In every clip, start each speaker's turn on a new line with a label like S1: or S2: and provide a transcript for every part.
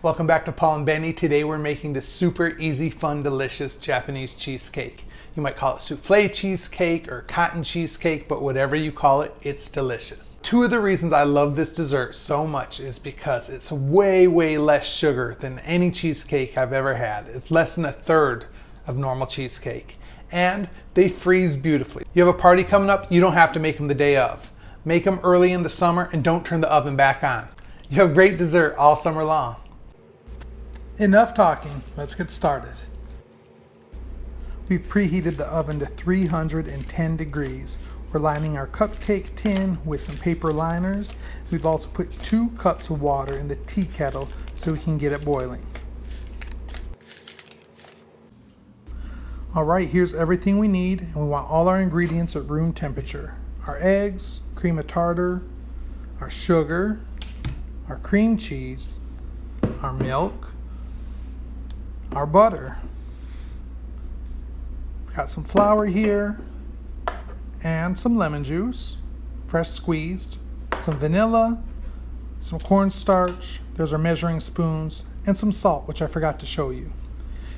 S1: Welcome back to Paul and Benny. Today we're making this super easy, fun, delicious Japanese cheesecake. You might call it soufflé cheesecake or cotton cheesecake, but whatever you call it, it's delicious. Two of the reasons I love this dessert so much is because it's way less sugar than any cheesecake I've ever had. It's less than a third of normal cheesecake. And they freeze beautifully. You have a party coming up, you don't have to make them the day of. Make them early in the summer and don't turn the oven back on. You have great dessert all summer long. Enough talking, let's get started. We've preheated the oven to 310 degrees. We're lining our cupcake tin with some paper liners. We've also put 2 cups of water in the tea kettle so we can get it boiling. Alright, here's everything we need, and we want all our ingredients at room temperature. Our eggs, cream of tartar, our sugar, our cream cheese, our milk, our butter. We've got some flour here and some lemon juice, fresh squeezed, some vanilla, some cornstarch, there's our measuring spoons, and some salt, which I forgot to show you.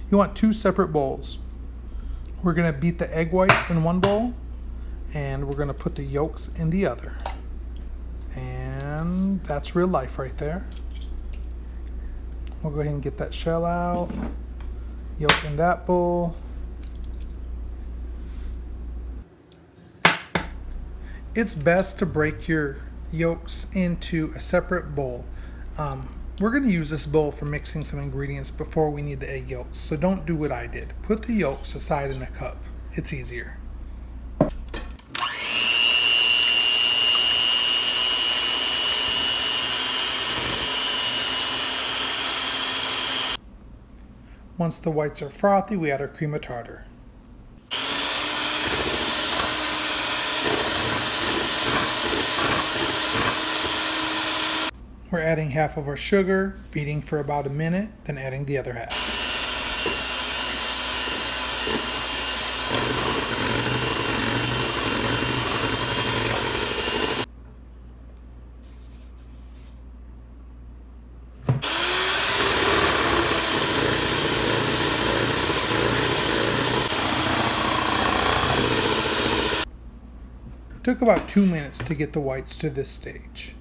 S1: You want 2 separate bowls. We're going to beat the egg whites in one bowl, and we're going to put the yolks in the other. And that's real life right there. We'll go ahead and get that shell out. Yolk in that bowl. It's best to break your yolks into a separate bowl. We're going to use this bowl for mixing some ingredients before we need the egg yolks, so don't do what I did. Put the yolks aside in a cup. It's easier. Once the whites are frothy, we add our cream of tartar. We're adding half of our sugar, beating for about a minute, then adding the other half. It took about 2 minutes to get the whites to this stage.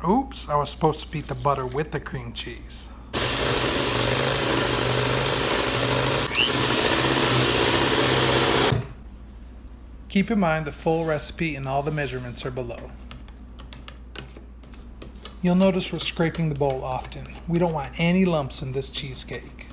S1: Oops, I was supposed to beat the butter with the cream cheese. Keep in mind the full recipe and all the measurements are below. You'll notice we're scraping the bowl often. We don't want any lumps in this cheesecake.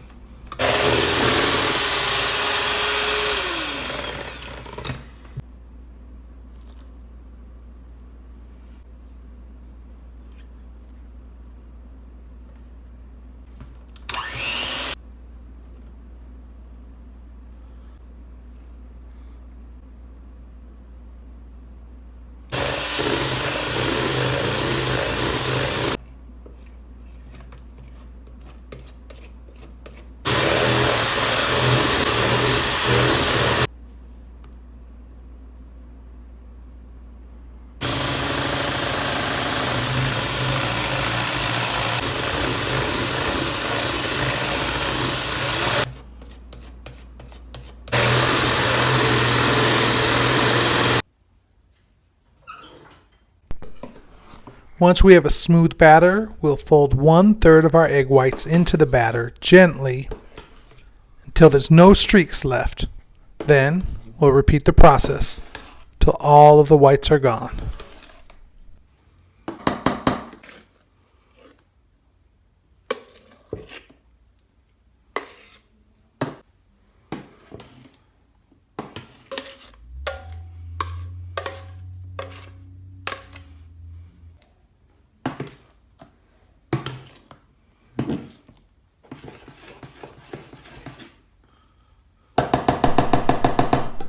S1: Once we have a smooth batter, we'll fold 1/3 of our egg whites into the batter gently until there's no streaks left. Then we'll repeat the process till all of the whites are gone.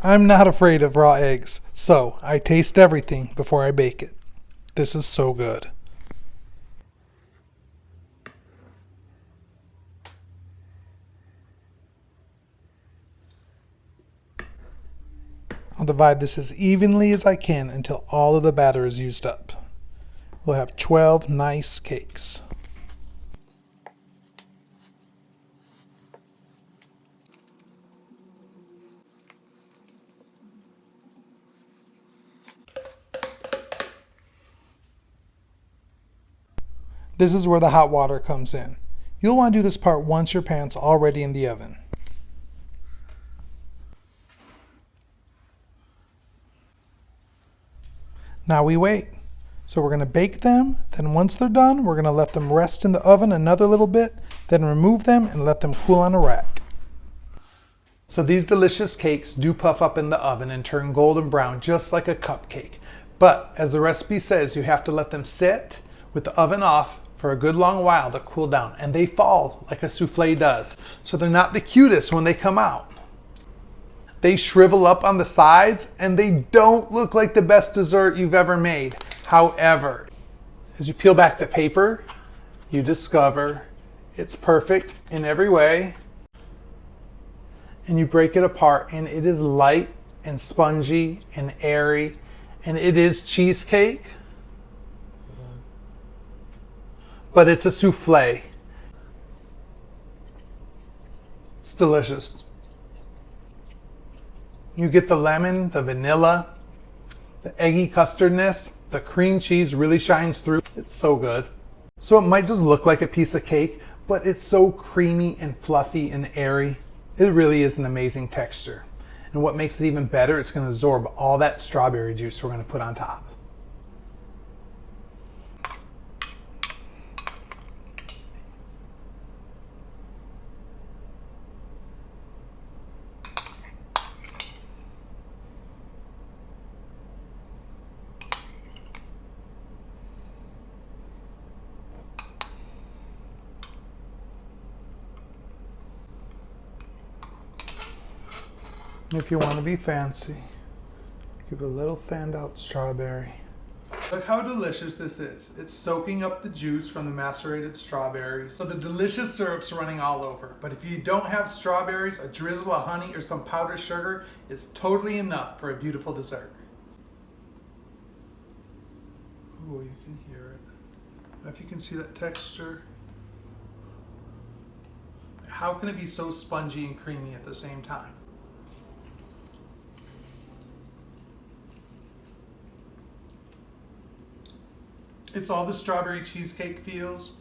S1: I'm not afraid of raw eggs, so I taste everything before I bake it. This is so good. I'll divide this as evenly as I can until all of the batter is used up. We'll have 12 nice cakes. This is where the hot water comes in. You'll want to do this part once your pan's already in the oven. Now we wait. So we're going to bake them, then once they're done, we're going to let them rest in the oven another little bit, then remove them and let them cool on a rack. So these delicious cakes do puff up in the oven and turn golden brown just like a cupcake. But as the recipe says, you have to let them sit with the oven off for a good long while to cool down, and they fall like a souffle does. So they're not the cutest when they come out. They shrivel up on the sides and they don't look like the best dessert you've ever made. However, as you peel back the paper, you discover it's perfect in every way. And you break it apart and it is light and spongy and airy, and it is cheesecake. But it's a souffle. It's delicious. You get the lemon, the vanilla, the eggy custardness, the cream cheese really shines through. It's so good. So it might just look like a piece of cake, but it's so creamy and fluffy and airy. It really is an amazing texture. And what makes it even better, it's going to absorb all that strawberry juice we're going to put on top. If you want to be fancy, give it a little fanned out strawberry. Look how delicious this is. It's soaking up the juice from the macerated strawberries, so the delicious syrup's running all over. But if you don't have strawberries, a drizzle of honey or some powdered sugar is totally enough for a beautiful dessert. Ooh, you can hear it. I don't know if you can see that texture. How can it be so spongy and creamy at the same time? It's all the strawberry cheesecake feels,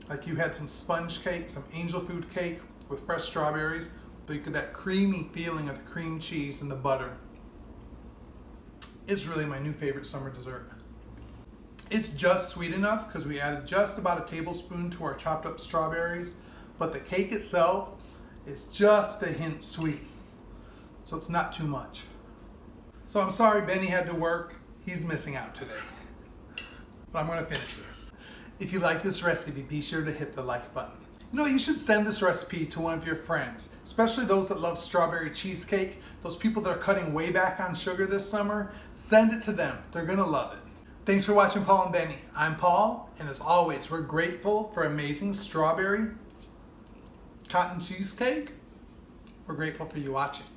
S1: like you had some sponge cake, some angel food cake with fresh strawberries, but you get that creamy feeling of the cream cheese and the butter. It's really my new favorite summer dessert. It's just sweet enough because we added just about a tablespoon to our chopped up strawberries, but the cake itself is just a hint sweet, so it's not too much. So I'm sorry Benny had to work. He's missing out today. But I'm going to finish this. If you like this recipe, be sure to hit the like button. You know, you should send this recipe to one of your friends, especially those that love strawberry cheesecake, those people that are cutting way back on sugar this summer. Send it to them. They're going to love it. Thanks for watching Paul and Benny. I'm Paul, and as always, we're grateful for amazing strawberry cotton cheesecake. We're grateful for you watching.